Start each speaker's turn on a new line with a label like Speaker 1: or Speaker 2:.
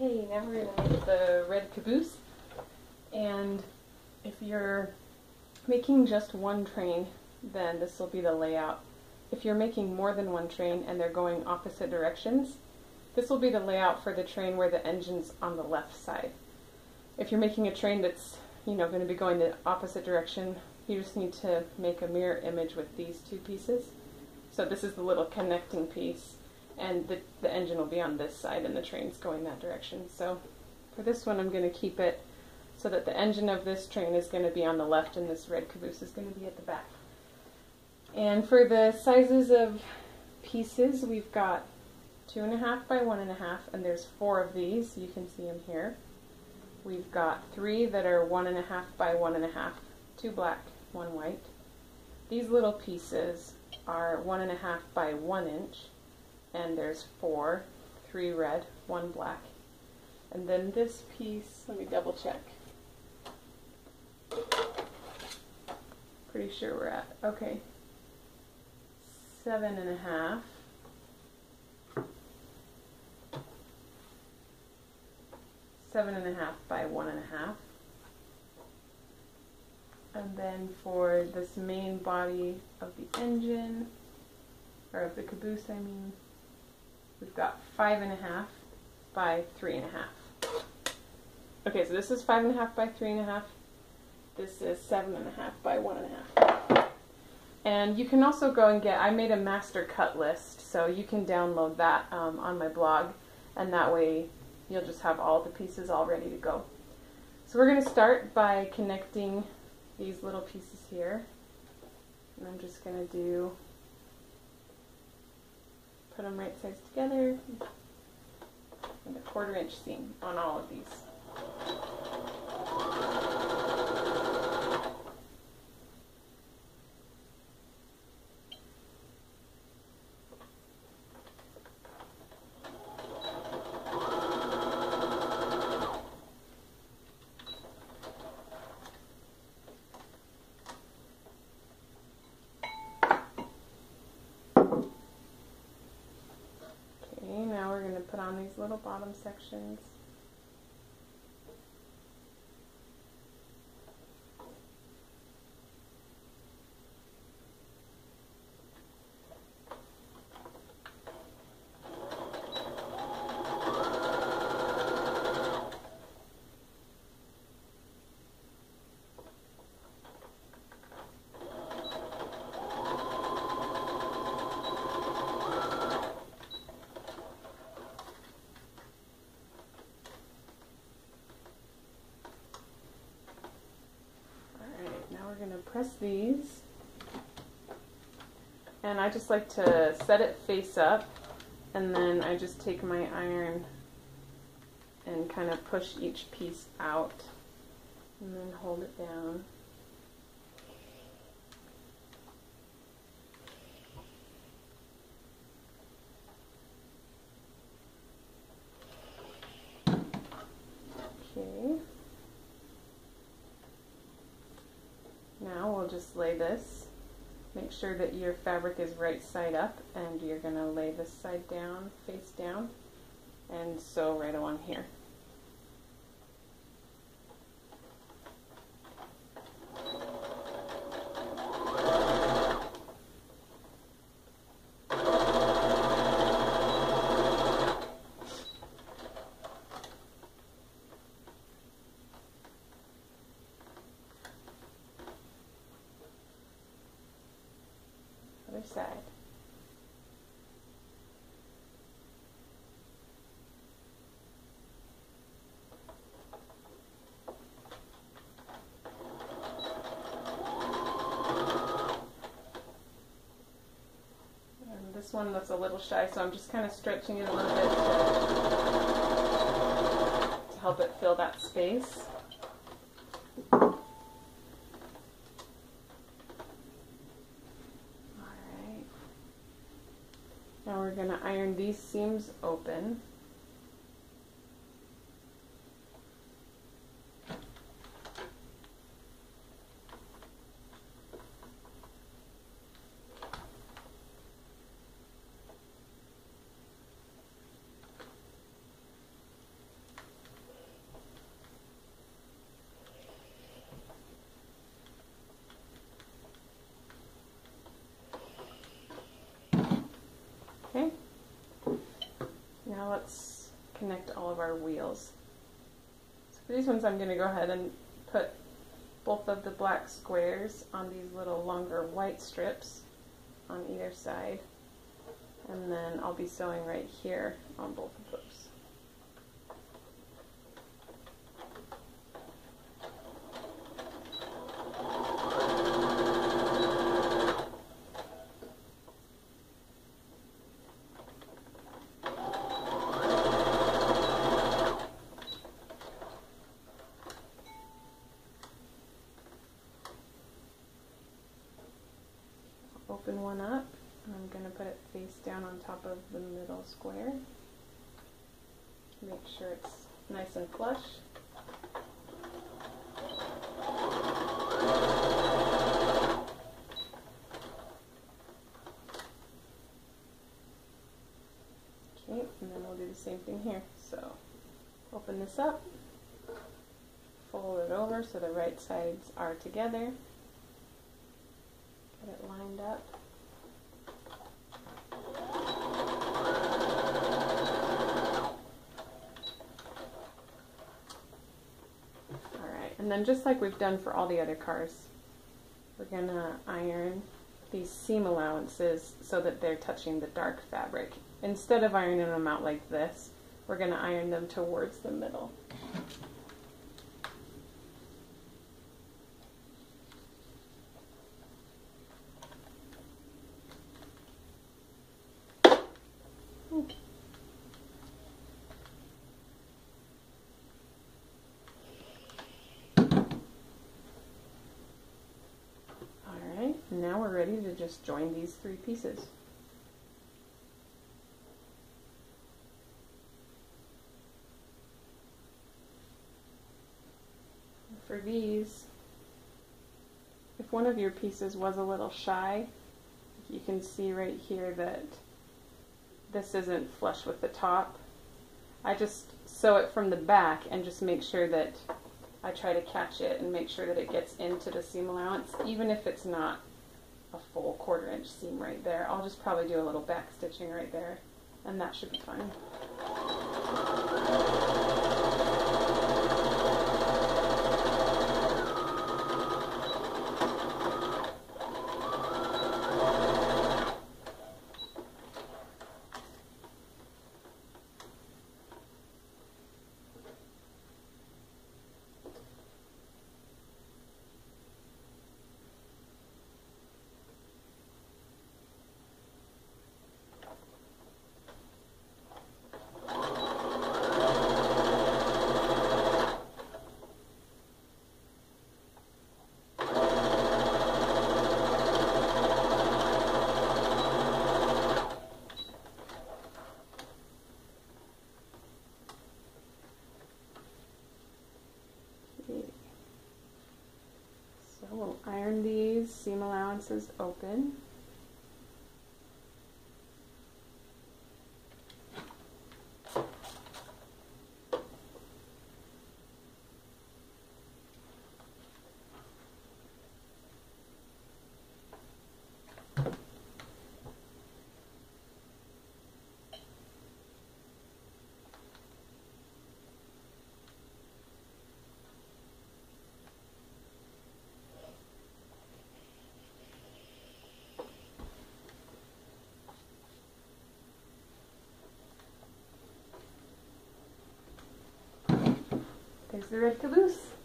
Speaker 1: Okay, now we're going to make the red caboose, and if you're making just one train, then this will be the layout. If you're making more than one train and they're going opposite directions, this will be the layout for the train where the engine's on the left side. If you're making a train that's, going to be going the opposite direction, you just need to make a mirror image with these two pieces. So this is the little connecting piece, and the engine will be on this side and the train's going that direction. So for this one I'm going to keep it so that the engine of this train is going to be on the left and this red caboose is going to be at the back. And for the sizes of pieces, we've got 2.5 by 1.5, and there's 4 of these. You can see them here. We've got 3 that are 1.5 by 1.5, 2 black, 1 white. These little pieces are 1.5 by 1 inch, and there's 4, 3 red, 1 black. And then this piece, let me double check. Pretty sure we're at, okay, 7.5. 7.5 by 1.5. And then for this main body of the engine, or of the caboose I mean, we've got 5.5 by 3.5. Okay, so this is 5.5 by 3.5. This is 7.5 by 1.5. And you can also go and get, I made a master cut list, so you can download that on my blog, and that way you'll just have all the pieces all ready to go. So we're going to start by connecting these little pieces here. And I'm just going to put them right sides together, and a 1/4 inch seam on all of these. Now we're going to put on these little bottom sections. We're going to press these, and I just like to set it face up, and then I just take my iron and kind of push each piece out and then hold it down. Okay. Now we'll just lay this. Make sure that your fabric is right side up, and you're going to lay this side down, face down, and sew right along here. Other side. And this one looks a little shy, so I'm just kind of stretching it a little bit to help it fill that space. Now we're going to iron these seams open. Now let's connect all of our wheels. So for these ones I'm going to go ahead and put both of the black squares on these little longer white strips on either side. And then I'll be sewing right here on both of those. Open one up, and I'm going to put it face down on top of the middle square. Make sure it's nice and flush. Okay, and then we'll do the same thing here. So open this up, fold it over so the right sides are together. Get it lined up. Alright, and then just like we've done for all the other cars, we're going to iron these seam allowances so that they're touching the dark fabric. Instead of ironing them out like this, we're going to iron them towards the middle. Alright, now we're ready to just join these three pieces. For these, if one of your pieces was a little shy, you can see right here that this isn't flush with the top. I just sew it from the back and just make sure that I try to catch it and make sure that it gets into the seam allowance, even if it's not a full 1/4 inch seam right there. I'll just probably do a little back stitching right there, and that should be fine. So we'll iron these seam allowances open. There's the red caboose.